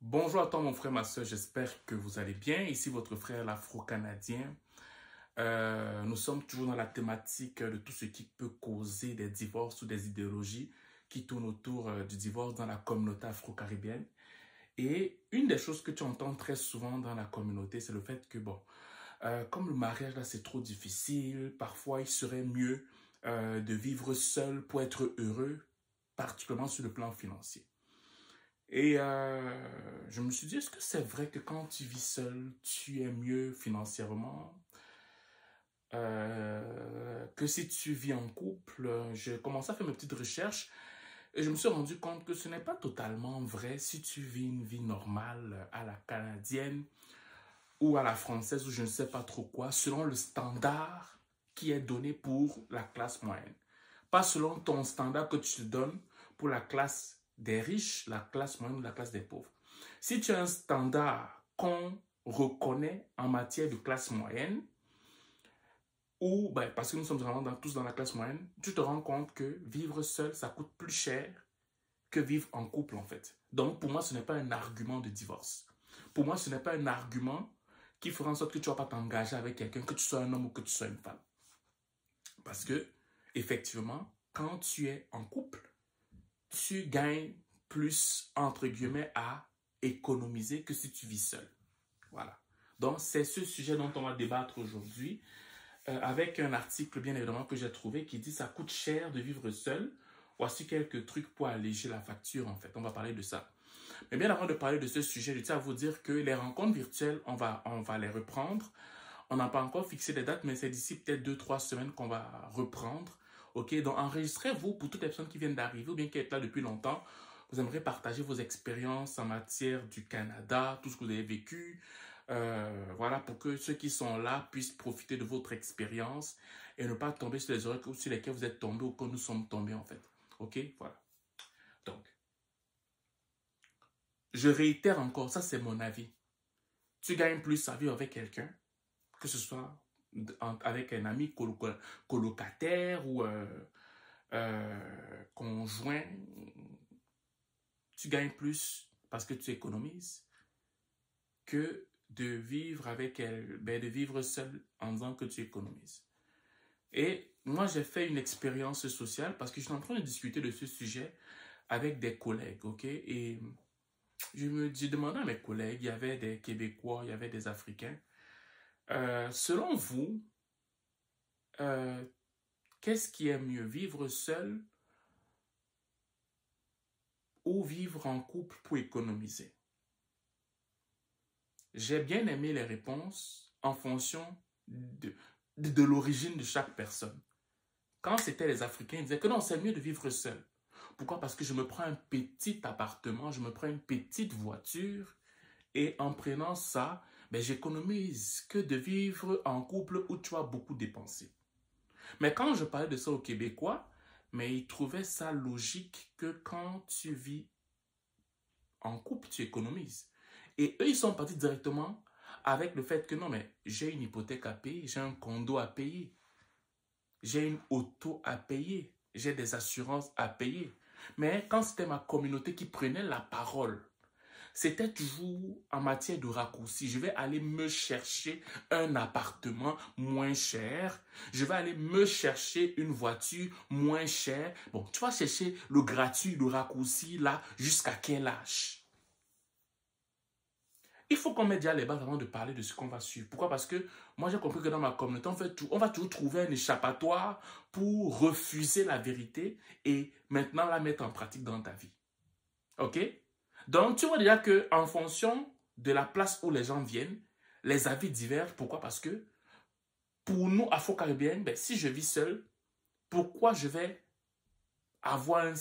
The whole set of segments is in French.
Bonjour à toi mon frère, ma soeur, j'espère que vous allez bien. Ici votre frère l'Afro-Canadien. Nous sommes toujours dans la thématique de tout ce qui peut causer des divorces ou des idéologies qui tournent autour du divorce dans la communauté afro-caribéenne. Et une des choses que tu entends très souvent dans la communauté, c'est le fait que, comme le mariage là c'est trop difficile, parfois il serait mieux de vivre seul pour être heureux, particulièrement sur le plan financier. Et je me suis dit, est-ce que c'est vrai que quand tu vis seul, tu es mieux financièrement que si tu vis en couple? J'ai commencé à faire mes petites recherches et je me suis rendu compte que ce n'est pas totalement vrai si tu vis une vie normale à la canadienne ou à la française ou je ne sais pas trop quoi, selon le standard qui est donné pour la classe moyenne. Pas selon ton standard que tu te donnes pour la classe des riches, la classe moyenne ou la classe des pauvres. Si tu as un standard qu'on reconnaît en matière de classe moyenne, ou parce que nous sommes vraiment tous dans la classe moyenne, tu te rends compte que vivre seul, ça coûte plus cher que vivre en couple en fait. Donc pour moi, ce n'est pas un argument de divorce. Pour moi, ce n'est pas un argument qui fera en sorte que tu ne vas pas t'engager avec quelqu'un, que tu sois un homme ou que tu sois une femme. Parce que, effectivement, quand tu es en couple, tu gagnes plus, entre guillemets, à économiser que si tu vis seul. Voilà. Donc, c'est ce sujet dont on va débattre aujourd'hui avec un article, bien évidemment, que j'ai trouvé qui dit « Ça coûte cher de vivre seul. Voici quelques trucs pour alléger la facture, en fait. » On va parler de ça. Mais bien avant de parler de ce sujet, je tiens à vous dire que les rencontres virtuelles, on va les reprendre. On n'a pas encore fixé des dates, mais c'est d'ici peut-être 2-3 semaines qu'on va reprendre. Ok, donc enregistrez-vous pour toutes les personnes qui viennent d'arriver ou bien qui êtes là depuis longtemps. Vous aimeriez partager vos expériences en matière du Canada, tout ce que vous avez vécu. Voilà, pour que ceux qui sont là puissent profiter de votre expérience et ne pas tomber sur les oreilles sur lesquelles vous êtes tombés ou que nous sommes tombés en fait. Ok, voilà. Donc, je réitère encore, ça c'est mon avis. Tu gagnes plus à vivre avec quelqu'un, que ce soit avec un ami colocataire ou conjoint, tu gagnes plus parce que tu économises que de vivre avec elle, de vivre seul en disant que tu économises. Et moi, j'ai fait une expérience sociale parce que je suis en train de discuter de ce sujet avec des collègues, ok? Et j'ai demandé à mes collègues, il y avait des Québécois, il y avait des Africains. Selon vous, qu'est-ce qui est mieux, vivre seul ou vivre en couple pour économiser? J'ai bien aimé les réponses en fonction de l'origine de chaque personne. Quand c'était les Africains, ils disaient que non, c'est mieux de vivre seul. Pourquoi? Parce que je me prends un petit appartement, je me prends une petite voiture et en prenant ça, j'économise que de vivre en couple où tu vas beaucoup dépenser. Mais quand je parlais de ça aux Québécois, ils trouvaient ça logique que quand tu vis en couple, tu économises. Et eux, ils sont partis directement avec le fait que non, mais j'ai une hypothèque à payer, j'ai un condo à payer, j'ai une auto à payer, j'ai des assurances à payer. Mais quand c'était ma communauté qui prenait la parole, c'était toujours en matière de raccourci. Je vais aller me chercher un appartement moins cher. Je vais aller me chercher une voiture moins chère. Bon, tu vas chercher le gratuit, le raccourci là, jusqu'à quel âge? Il faut qu'on mette déjà les bases avant de parler de ce qu'on va suivre. Pourquoi? Parce que moi, j'ai compris que dans ma communauté, on va toujours trouver un échappatoire pour refuser la vérité et maintenant la mettre en pratique dans ta vie. OK? Donc, tu vois déjà qu'en fonction de la place où les gens viennent, les avis divergent. Pourquoi? Parce que pour nous, Afro-Caribéens, si je vis seul, pourquoi je vais avoir un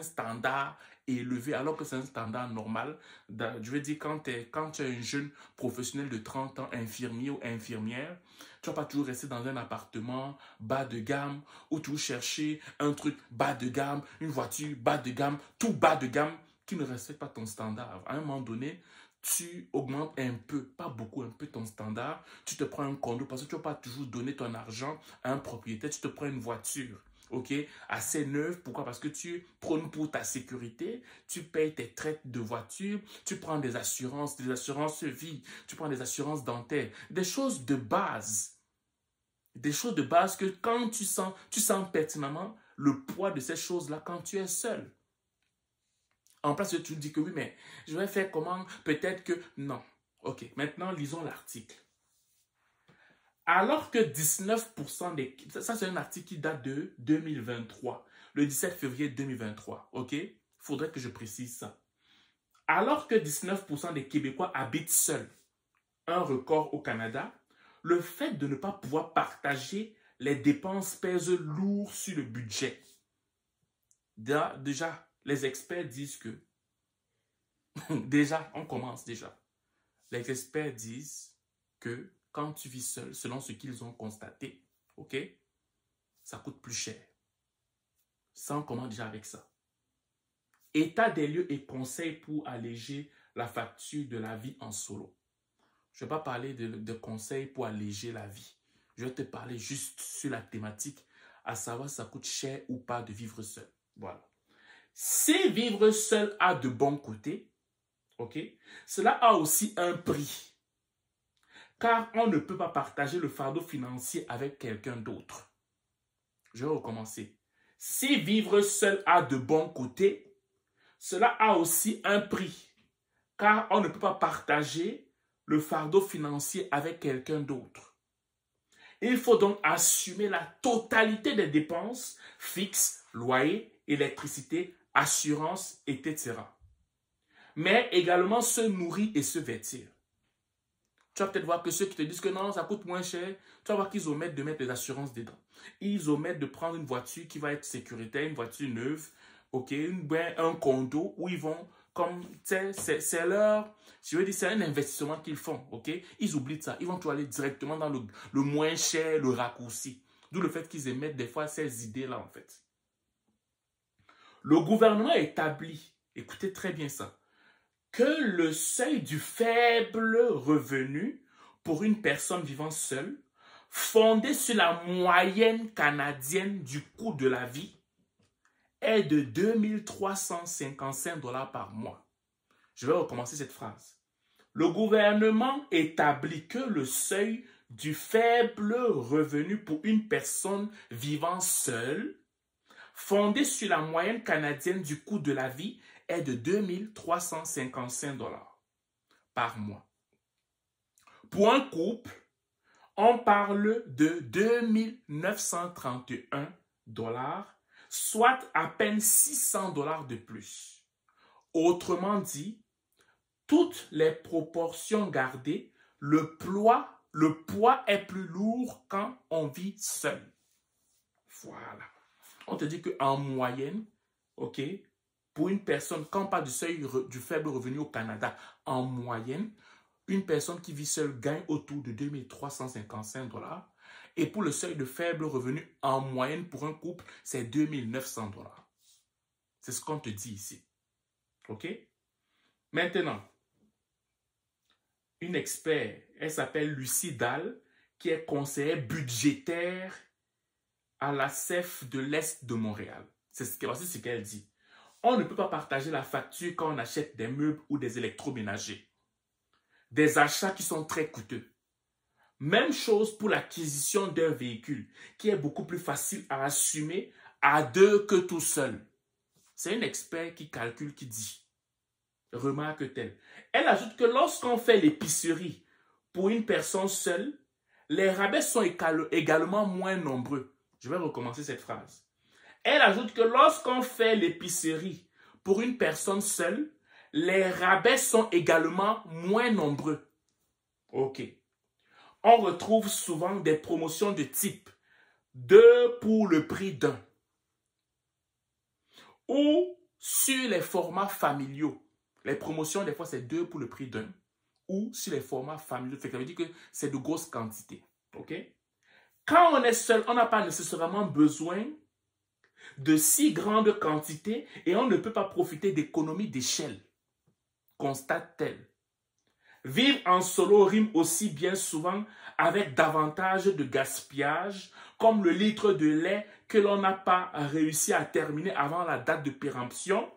standard élevé alors que c'est un standard normal? Je veux dire, quand tu es un jeune professionnel de 30 ans, infirmier ou infirmière, tu ne vas pas toujours rester dans un appartement bas de gamme ou toujours chercher un truc bas de gamme, une voiture bas de gamme, tout bas de gamme qui ne respecte pas ton standard. À un moment donné, tu augmentes un peu, pas beaucoup, un peu ton standard. Tu te prends un condo parce que tu ne vas pas toujours donner ton argent à un propriétaire. Tu te prends une voiture. ok, assez neuve. Pourquoi? Parce que tu prônes pour ta sécurité, tu payes tes traites de voiture, tu prends des assurances vie, tu prends des assurances dentaires, des choses de base. Des choses de base que quand tu sens pertinemment le poids de ces choses-là quand tu es seul. En place, tu te dis que oui, mais je vais faire comment? Peut-être que non. Ok, maintenant lisons l'article. Alors que 19% des... Ça, c'est un article qui date de 2023, le 17 février 2023, ok? Il faudrait que je précise ça. Alors que 19% des Québécois habitent seuls, un record au Canada, le fait de ne pas pouvoir partager les dépenses pèse lourd sur le budget. Déjà, les experts disent que... déjà, on commence déjà. Les experts disent que quand tu vis seul, selon ce qu'ils ont constaté, ok, ça coûte plus cher. Ça, on commence déjà avec ça. État des lieux et conseils pour alléger la facture de la vie en solo. Je ne vais pas parler de conseils pour alléger la vie. Je vais te parler juste sur la thématique, à savoir si ça coûte cher ou pas de vivre seul. Voilà. Si vivre seul a de bons côtés, ok, cela a aussi un prix. Car on ne peut pas partager le fardeau financier avec quelqu'un d'autre. Je vais recommencer. Si vivre seul a de bons côtés, cela a aussi un prix. Car on ne peut pas partager le fardeau financier avec quelqu'un d'autre. Il faut donc assumer la totalité des dépenses fixes, loyer, électricité, assurance, etc. Mais également se nourrir et se vêtir. Tu vas peut-être voir que ceux qui te disent que non, ça coûte moins cher, tu vas voir qu'ils omettent de mettre des assurances dedans. Ils omettent de prendre une voiture qui va être sécuritaire, une voiture neuve, ok, un condo où ils vont, comme, c'est leur, je veux dire, c'est un investissement qu'ils font, ok. Ils oublient ça, ils vont tout aller directement dans le moins cher, le raccourci. D'où le fait qu'ils émettent des fois ces idées-là, en fait. Le gouvernement établit, écoutez très bien ça, que le seuil du faible revenu pour une personne vivant seule, fondé sur la moyenne canadienne du coût de la vie, est de 2 355 $ par mois. Je vais recommencer cette phrase. Le gouvernement établit que le seuil du faible revenu pour une personne vivant seule, fondé sur la moyenne canadienne du coût de la vie, est de 2 355 $ par mois. Pour un couple, on parle de 2 931 $, soit à peine 600 $ de plus. Autrement dit, toutes les proportions gardées, le poids est plus lourd quand on vit seul. Voilà. On te dit qu'en moyenne, ok, pour une personne, quand on parle du seuil du faible revenu au Canada, en moyenne, une personne qui vit seule gagne autour de 2 355 $. Et pour le seuil de faible revenu, en moyenne, pour un couple, c'est 2 900 $. C'est ce qu'on te dit ici. OK? Maintenant, une expert, elle s'appelle Lucie Dalle, qui est conseillère budgétaire à la CEF de l'Est de Montréal. Voici ce qu'elle dit. On ne peut pas partager la facture quand on achète des meubles ou des électroménagers. Des achats qui sont très coûteux. Même chose pour l'acquisition d'un véhicule, qui est beaucoup plus facile à assumer à deux que tout seul. C'est une expert qui calcule, qui dit. Remarque-t-elle. Elle ajoute que lorsqu'on fait l'épicerie pour une personne seule, les rabais sont également moins nombreux. Je vais recommencer cette phrase. Elle ajoute que lorsqu'on fait l'épicerie pour une personne seule, les rabais sont également moins nombreux. Ok. On retrouve souvent des promotions de type 2 pour le prix d'un. Ou sur les formats familiaux. Les promotions, des fois, c'est 2 pour le prix d'un. Ou sur les formats familiaux. Ça veut dire que c'est de grosses quantités. Ok? Quand on est seul, on n'a pas nécessairement besoin de si grandes quantités et on ne peut pas profiter d'économies d'échelle. Constate-t-elle. Vivre en solo rime aussi bien souvent avec davantage de gaspillage, comme le litre de lait que l'on n'a pas réussi à terminer avant la date de péremption,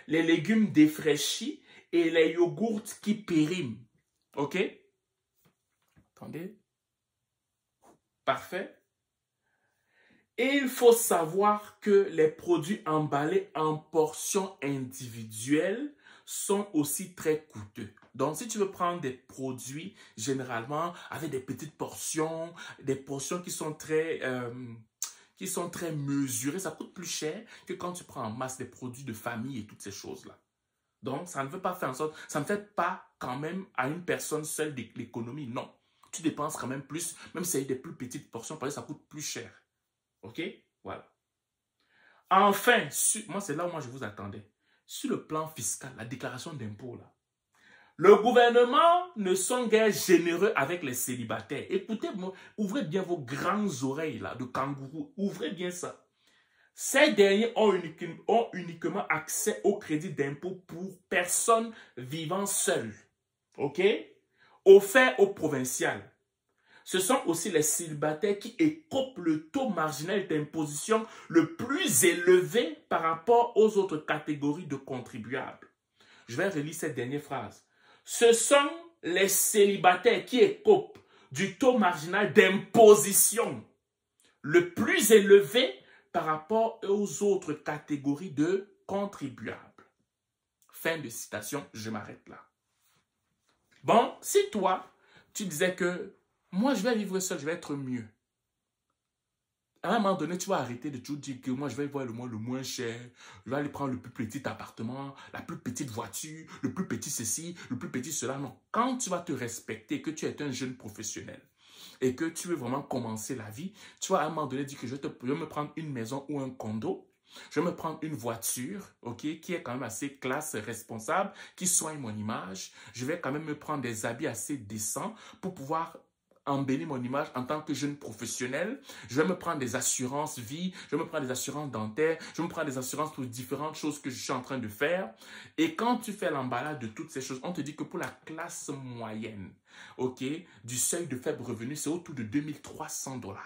les légumes défraîchis et les yogourts qui périment. OK? Attendez. Parfait. Et il faut savoir que les produits emballés en portions individuelles sont aussi très coûteux. Donc, si tu veux prendre des produits, généralement, avec des petites portions, des portions qui sont très mesurées, ça coûte plus cher que quand tu prends en masse des produits de famille et toutes ces choses-là. Donc, ça ne veut pas faire en sorte, ça ne fait pas quand même à une personne seule de l'économie, non. Tu dépenses quand même plus, même si c'est des plus petites portions, parce que ça coûte plus cher. OK? Voilà. Enfin, moi, c'est là où moi je vous attendais. Sur le plan fiscal, la déclaration d'impôt, là, le gouvernement ne sont guère généreux avec les célibataires. Écoutez-moi, ouvrez bien vos grandes oreilles là, de kangourou. Ouvrez bien ça. Ces derniers ont uniquement accès au crédit d'impôt pour personnes vivant seules. OK? Offert aux provinciales. Ce sont aussi les célibataires qui écopent le taux marginal d'imposition le plus élevé par rapport aux autres catégories de contribuables. Je vais relire cette dernière phrase. Ce sont les célibataires qui écopent du taux marginal d'imposition le plus élevé par rapport aux autres catégories de contribuables. Fin de citation, je m'arrête là. Bon, si toi, tu disais que moi, je vais vivre seul, je vais être mieux. À un moment donné, tu vas arrêter de toujours dire que moi, je vais voir le moins cher. Je vais aller prendre le plus petit appartement, la plus petite voiture, le plus petit ceci, le plus petit cela. Non. Quand tu vas te respecter, que tu es un jeune professionnel et que tu veux vraiment commencer la vie, tu vas à un moment donné dire que je vais me prendre une maison ou un condo. Je vais me prendre une voiture, ok, qui est quand même assez classe, responsable, qui soigne mon image. Je vais quand même me prendre des habits assez décents pour pouvoir embellir mon image en tant que jeune professionnel. Je vais me prendre des assurances vie, je vais me prendre des assurances dentaires, je vais me prendre des assurances pour différentes choses que je suis en train de faire. Et quand tu fais l'emballage de toutes ces choses, on te dit que pour la classe moyenne, ok, du seuil de faible revenu, c'est autour de 2300 $.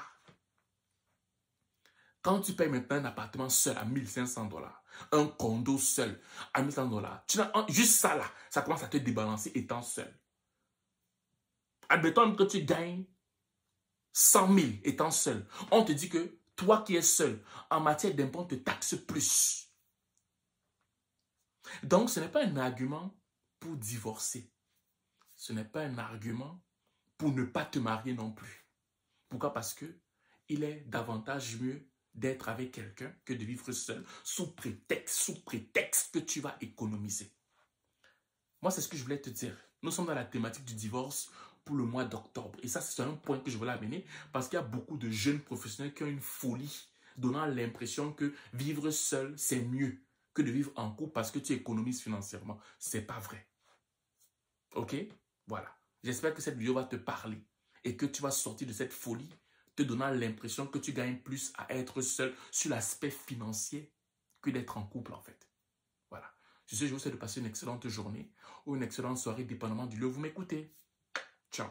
Quand tu payes maintenant un appartement seul à 1500 $, un condo seul à 1500 $, juste ça là, ça commence à te débalancer étant seul. Admettons que tu gagnes 100 000 étant seul. On te dit que toi qui es seul, en matière d'impôt, on te taxe plus. Donc, ce n'est pas un argument pour divorcer. Ce n'est pas un argument pour ne pas te marier non plus. Pourquoi? Parce que il est davantage mieux d'être avec quelqu'un que de vivre seul sous prétexte que tu vas économiser. Moi, c'est ce que je voulais te dire. Nous sommes dans la thématique du divorce pour le mois d'octobre. Et ça, c'est un point que je voulais amener parce qu'il y a beaucoup de jeunes professionnels qui ont une folie, donnant l'impression que vivre seul, c'est mieux que de vivre en couple parce que tu économises financièrement. Ce n'est pas vrai. OK? Voilà. J'espère que cette vidéo va te parler et que tu vas sortir de cette folie te donnant l'impression que tu gagnes plus à être seul sur l'aspect financier que d'être en couple, en fait. Voilà. Sur ce, je vous souhaite de passer une excellente journée ou une excellente soirée, dépendamment du lieu où vous m'écoutez. Ciao.